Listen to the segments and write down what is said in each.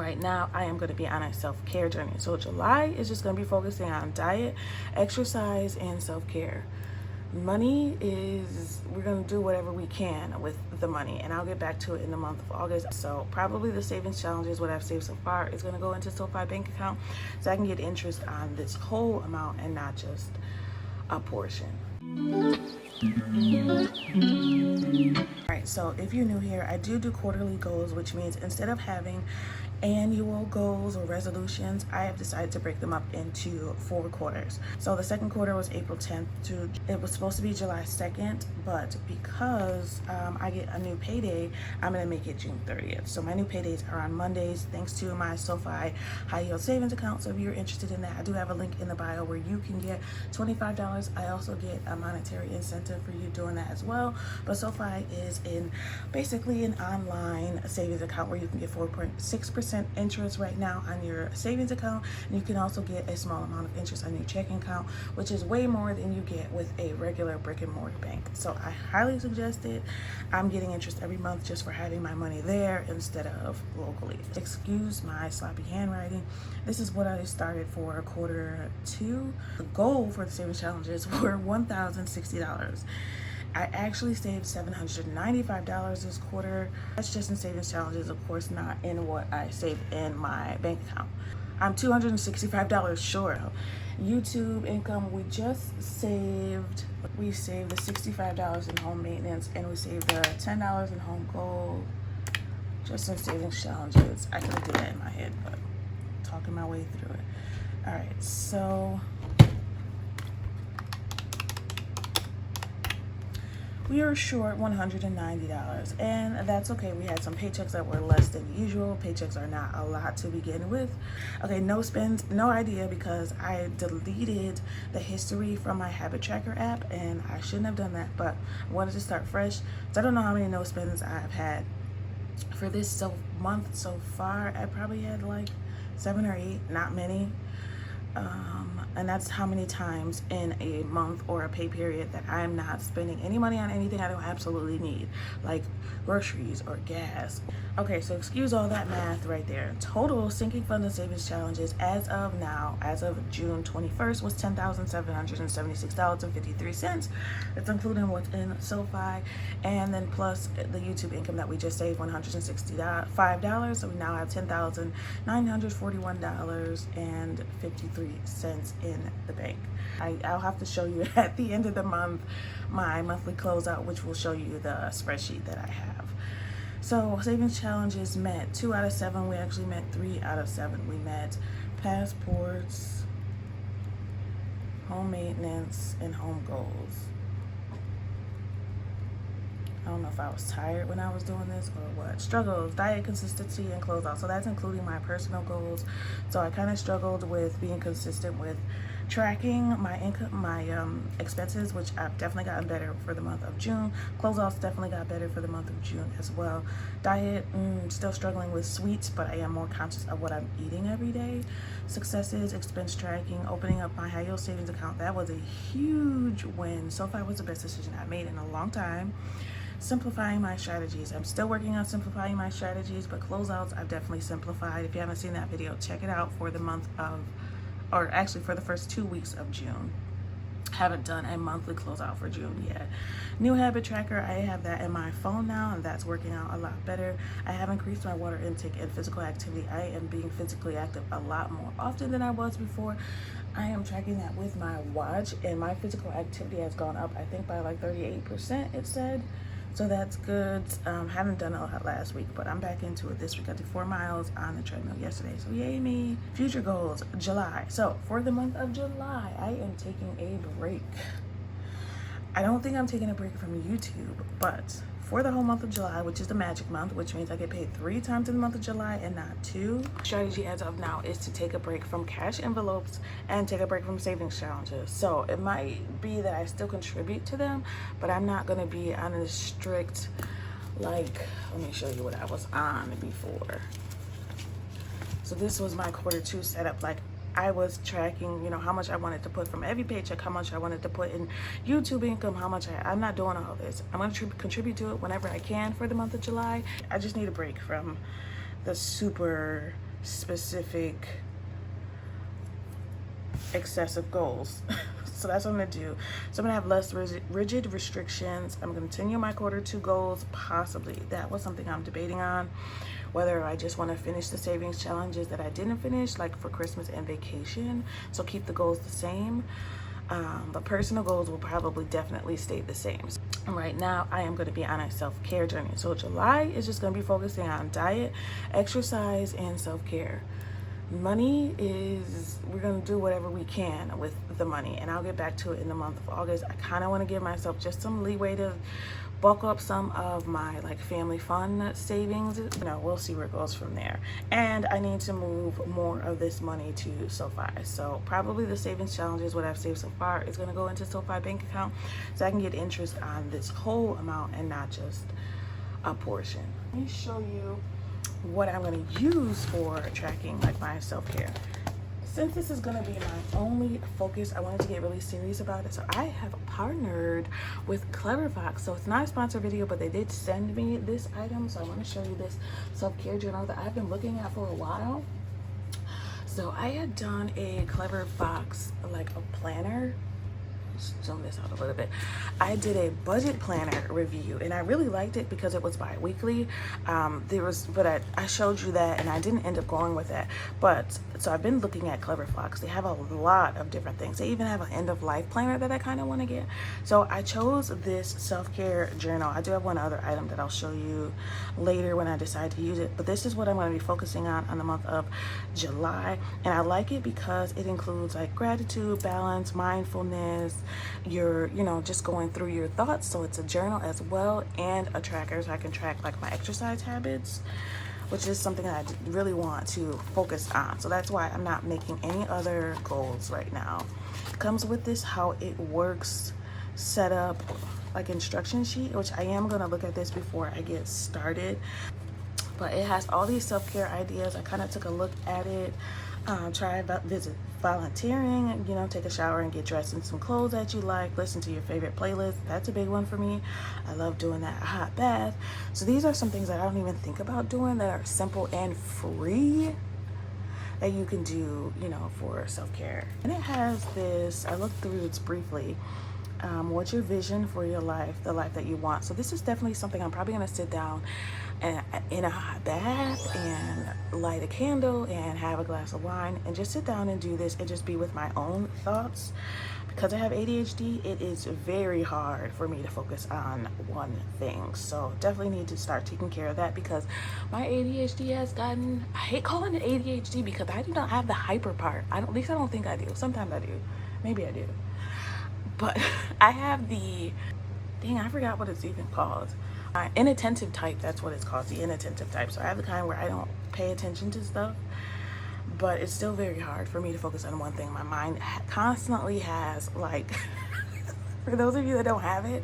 right now I am going to be on a self-care journey. So July is just going to be focusing on diet, exercise, and self-care. Money is, we're going to do whatever we can with the money, and I'll get back to it in the month of August. So probably the savings challenges, what I've saved so far, is going to go into Sofi bank account so I can get interest on this whole amount and not just a portion. Alright, so if you're new here, I do quarterly goals, which means instead of having annual goals or resolutions, I have decided to break them up into 4 quarters. So the second quarter was April 10th to, it was supposed to be July 2nd, but because I get a new payday, I'm going to make it June 30th. So my new paydays are on Mondays, thanks to my Sofi high yield savings account. So if you're interested in that, I do have a link in the bio where you can get $25. I also get a monetary incentive for you doing that as well. But Sofi is basically an online savings account where you can get 4.6% interest right now on your savings account, and you can also get a small amount of interest on your checking account, which is way more than you get with a regular brick and mortar bank. So I highly suggest it. I'm getting interest every month just for having my money there instead of locally. Excuse my sloppy handwriting. This is what I started for quarter 2. The goal for the savings challenges were $1,060. I actually saved $795 this quarter. That's just in savings challenges, of course, not in what I saved in my bank account. I'm $265 short. YouTube income, we saved the $65 in home maintenance, and we saved the $10 in home goal, just in savings challenges. I could do that in my head, but I'm talking my way through it. All right, so we were short $190, and that's okay. We had some paychecks that were less than usual. Paychecks are not a lot to begin with. Okay, no spends, no idea, because I deleted the history from my habit tracker app, and I shouldn't have done that, but I wanted to start fresh. So I don't know how many no spends I've had for this month so far. I probably had like 7 or 8, not many. And that's how many times in a month or a pay period that I'm not spending any money on anything I don't absolutely need, like groceries or gas. Okay, so excuse all that math right there. Total sinking fund and savings challenges as of now, as of June 21st, was $10,776.53. That's including what's in Sofi, and then plus the YouTube income that we just saved, $165. So we now have $10,941.53 in the bank. I'll have to show you at the end of the month my monthly closeout, which will show you the spreadsheet that I have. So savings challenges met 2 out of 7. We actually met 3 out of 7. We met passports, home maintenance, and home goals. I don't know if I was tired when I was doing this or what. Struggles, diet consistency, and closeout. So that's including my personal goals. So I kind of struggled with being consistent with tracking my income, my expenses, which I've definitely gotten better for the month of June. Closeouts definitely got better for the month of June as well. Diet, still struggling with sweets, but I am more conscious of what I'm eating every day. Successes, expense tracking, opening up my high yield savings account. That was a huge win. Sofi was the best decision I made in a long time. Simplifying my strategies. I'm still working on simplifying my strategies, but closeouts I've definitely simplified. If you haven't seen that video, check it out for the month of, or actually for the first 2 weeks of June. Haven't done a monthly closeout for June yet. New habit tracker, I have that in my phone now, and that's working out a lot better. I have increased my water intake and physical activity. I am being physically active a lot more often than I was before. I am tracking that with my watch, and my physical activity has gone up, I think, by like 38%, it said. So that's good. Haven't done a lot last week, but I'm back into it this week. I did 4 miles on the treadmill yesterday, so yay me. Future goals, July. So for the month of July, I am taking a break. I don't think I'm taking a break from YouTube, but for the whole month of July, which is the magic month, which means I get paid 3 times in the month of July and not 2. Strategy as of now is to take a break from cash envelopes and take a break from savings challenges. So it might be that I still contribute to them, but I'm not going to be on a strict, like, let me show you what I was on before. So this was my quarter 2 setup. Like, I was tracking, you know, how much I wanted to put from every paycheck, how much I wanted to put in YouTube income, how much I'm not doing all this. I'm going to contribute to it whenever I can for the month of July. I just need a break from the super specific excessive goals. So that's what I'm gonna do. So I'm gonna have less rigid restrictions. I'm gonna continue my Q2 goals, possibly. That was something I'm debating on, whether I just want to finish the savings challenges that I didn't finish, like for Christmas and vacation, so keep the goals the same. But personal goals will probably definitely stay the same. Right now, I am going to be on a self-care journey. So July is just going to be focusing on diet, exercise, and self-care. Money is, we're going to do whatever we can with the money, and I'll get back to it in the month of August. I kind of want to give myself just some leeway to bulk up some of my like family fund savings. You know, we'll see where it goes from there. And I need to move more of this money to Sofi. So probably the savings challenges, what I've saved so far, is going to go into Sofi bank account, so I can get interest on this whole amount and not just a portion. Let me show you what I'm going to use for tracking like my self-care. Since this is going to be my only focus, I wanted to get really serious about it. So I have partnered with Cleverfox. So it's not a sponsored video, but they did send me this item. So I want to show you this self-care journal that I've been looking at for a while. So I had done a Cleverfox, like a planner. Zoom this out a little bit. I did a budget planner review and I really liked it because it was bi-weekly. I showed you that and I didn't end up going with that. But so I've been looking at Cleverfox. They have a lot of different things. They even have an end of life planner that I kind of want to get. So I chose this self-care journal. I do have one other item that I'll show you later when I decide to use it. But this is what I'm going to be focusing on the month of July. And I like it because it includes like gratitude, balance, mindfulness, you're just going through your thoughts. So it's a journal as well and a tracker, so I can track like my exercise habits, which is something that I really want to focus on. So that's why I'm not making any other goals right now. It comes with this how it works setup, like instruction sheet, which I am going to look at this before I get started. But it has all these self-care ideas. I kind of took a look at it. Try visit volunteering, take a shower and get dressed in some clothes that you like, listen to your favorite playlist. That's a big one for me. I love doing that. A hot bath. So these are some things that I don't even think about doing that are simple and free that you can do, for self-care. And it has this, I looked through this briefly. What's your vision for your life, the life that you want? So this is definitely something I'm probably going to sit down and in a hot bath and light a candle and have a glass of wine and just sit down and do this and just be with my own thoughts. Because I have ADHD, it is very hard for me to focus on one thing. So definitely need to start taking care of that because my ADHD has gotten, I hate calling it ADHD because I do not have the hyper part. At least I don't think I do. Sometimes I do. Maybe I do. But I have the, I forgot what it's even called. Inattentive type, that's what it's called, the inattentive type. So I have the kind where I don't pay attention to stuff, but it's still very hard for me to focus on one thing. My mind constantly has like, for those of you that don't have it,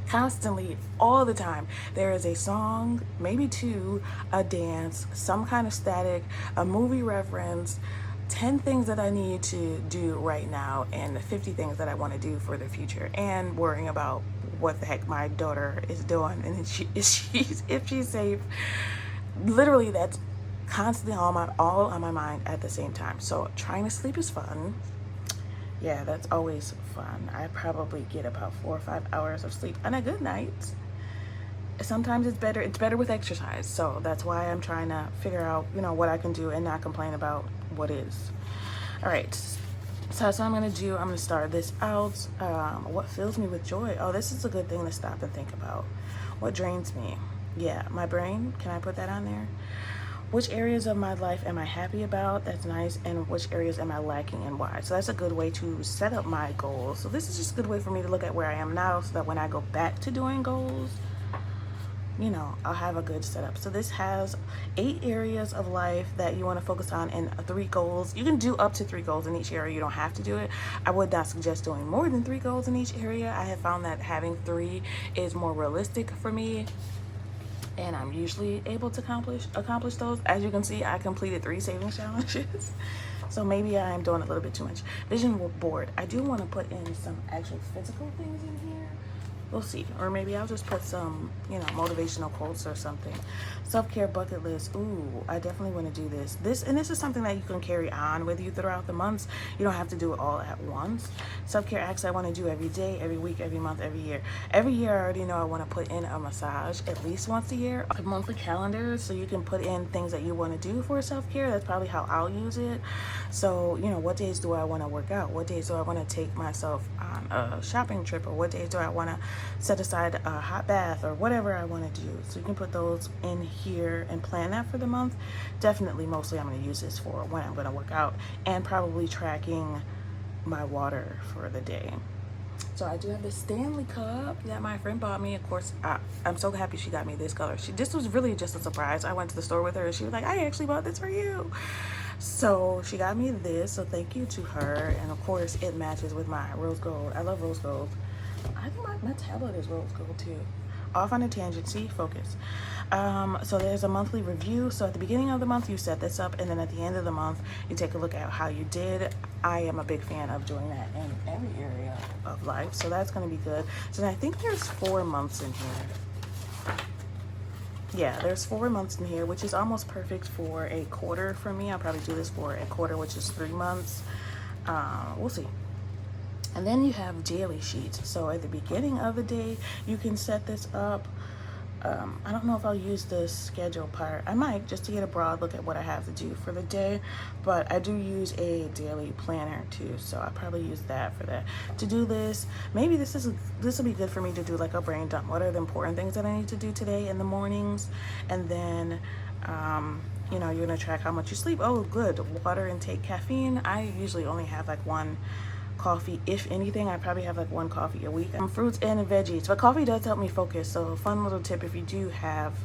constantly, all the time, there is a song, maybe two, a dance, some kind of static, a movie reference, 10 things that I need to do right now and 50 things that I want to do for the future, and worrying about what the heck my daughter is doing and if she's safe. Literally, that's constantly all on my mind at the same time. So trying to sleep is fun. Yeah, that's always fun. I probably get about 4 or 5 hours of sleep on a good night. Sometimes it's better with exercise. So that's why I'm trying to figure out, what I can do and not complain about what is. All right. So that's what I'm going to do. I'm going to start this out. What fills me with joy? Oh, this is a good thing to stop and think about. What drains me? Yeah, my brain. Can I put that on there? Which areas of my life am I happy about? That's nice. And which areas am I lacking and why? So that's a good way to set up my goals. So this is just a good way for me to look at where I am now so that when I go back to doing goals, I'll have a good setup. So this has 8 areas of life that you want to focus on and 3 goals. You can do up to 3 goals in each area. You don't have to do it. I would not suggest doing more than 3 goals in each area. I have found that having 3 is more realistic for me, and I'm usually able to accomplish those. As you can see, I completed 3 savings challenges. So maybe I'm doing a little bit too much. Vision board. I do want to put in some actual physical things in here. We'll see. Or maybe I'll just put some, you know, motivational quotes or something. Self-care bucket list. Ooh, I definitely want to do this. This is something that you can carry on with you throughout the months. You don't have to do it all at once. Self-care acts I want to do every day, every week, every month, every year. Every year I already know I want to put in a massage at least once a year. A monthly calendar, so you can put in things that you want to do for self-care. That's probably how I'll use it. So, you know, what days do I want to work out? What days do I want to take myself on a shopping trip? Or what days do I want to set aside a hot bath, or whatever I want to do? So you can put those in here and plan that for the month. Definitely, mostly I'm going to use this for when I'm going to work out, and probably tracking my water for the day. So I do have this Stanley cup that my friend bought me. Of course, I'm so happy she got me this color. This was really just a surprise. I went to the store with her and she was like, I actually bought this for you. So she got me this, so thank you to her. And of course it matches with my rose gold. I love rose gold. I think my tablet is rose gold too. Off on a tangent, see, focus. So there's a monthly review. So at the beginning of the month you set this up, and then at the end of the month you take a look at how you did. I am a big fan of doing that in every area of life, so that's going to be good. So I think there's 4 months in here. Yeah, there's 4 months in here, which is almost perfect for a quarter for me. I'll probably do this for a quarter, which is 3 months. We'll see. And then you have daily sheets. So at the beginning of the day, you can set this up. I don't know if I'll use the schedule part. I might, just to get a broad look at what I have to do for the day. But I do use a daily planner too, so I'll probably use that for that. To-do list. Maybe this will be good for me to do like a brain dump. What are the important things that I need to do today in the mornings? And then you know, you're gonna track how much you sleep. Oh, good. Water intake, caffeine. I usually only have like 1 coffee. If anything, I probably have like 1 coffee a week. Fruits and veggies, but coffee does help me focus. So a fun little tip, if you do have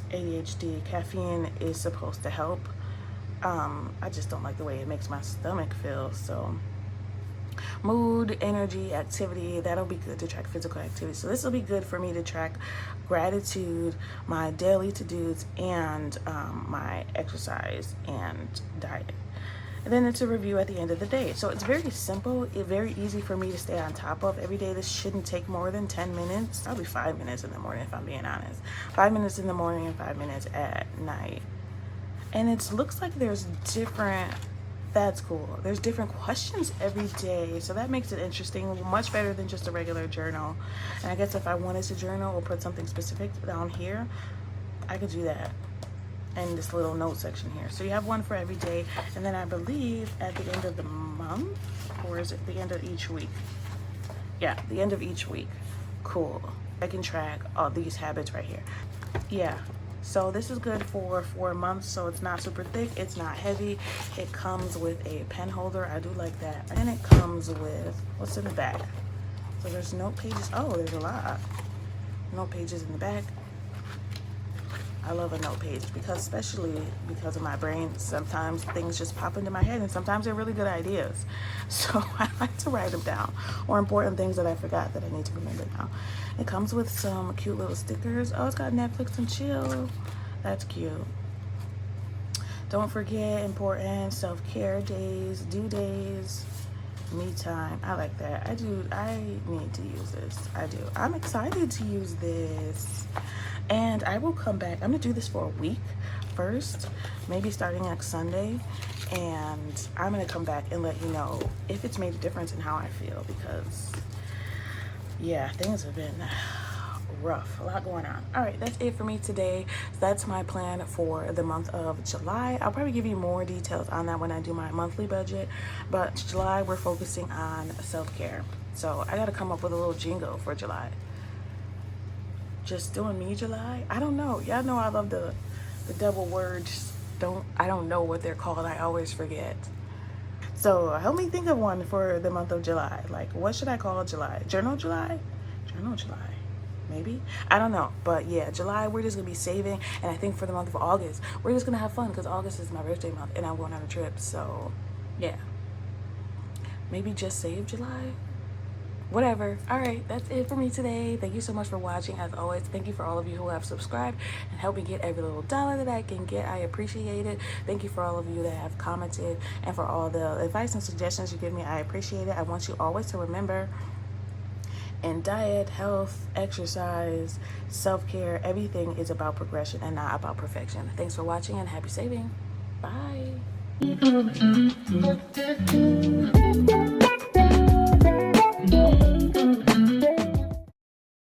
ADHD, caffeine is supposed to help. I just don't like the way it makes my stomach feel. So mood, energy, activity, that'll be good to track physical activity. So this will be good for me to track gratitude, my daily to-dos, and my exercise and diet. And then it's a review at the end of the day. So it's very simple, very easy for me to stay on top of every day. This shouldn't take more than 10 minutes, probably 5 minutes in the morning if I'm being honest. 5 minutes in the morning and 5 minutes at night. And it looks like there's different, that's cool. There's different questions every day. So that makes it interesting, much better than just a regular journal. And I guess if I wanted to journal or put something specific down here, I could do that. And this little note section here. So you have one for every day, and then I believe at the end of the month, or is it the end of each week? Yeah, the end of each week. Cool. I can track all these habits right here. Yeah, so this is good for 4 months, so it's not super thick, it's not heavy. It comes with a pen holder. I do like that. And it comes with, what's in the back? So there's note pages. Oh, there's a lot. Note pages in the back. I love a note page, because especially because of my brain, sometimes things just pop into my head, and sometimes they're really good ideas. So I like to write them down, or important things that I forgot that I need to remember now. It comes with some cute little stickers. Oh, it's got Netflix and chill. That's cute. Don't forget important self-care days, due days, me time. I like that. I need to use this. I do. I'm excited to use this. And I will come back. I'm gonna do this for a week first, maybe starting next Sunday, and I'm gonna come back and let you know if it's made a difference in how I feel, because yeah, things have been rough, a lot going on. All right, that's it for me today. That's my plan for the month of July. I'll probably give you more details on that when I do my monthly budget, but July we're focusing on self-care. So I gotta come up with a little jingle for July. Just doing me July? I don't know. Y'all know I love the double words. I don't know what they're called. I always forget. So help me think of one for the month of July. Like, what should I call July? Journal July? Journal July. Maybe? I don't know. But yeah, July, we're just going to be saving. And I think for the month of August, we're just going to have fun, because August is my birthday month and I'm going on a trip. So yeah. Maybe just save July? Whatever. All right, that's it for me today. Thank you so much for watching. As always, thank you for all of you who have subscribed and helped me get every little dollar that I can get. I appreciate it. Thank you for all of you that have commented, and for all the advice and suggestions you give me. I appreciate it. I want you always to remember, And diet, health, exercise, self-care, everything is about progression and not about perfection. Thanks for watching and happy saving. Bye.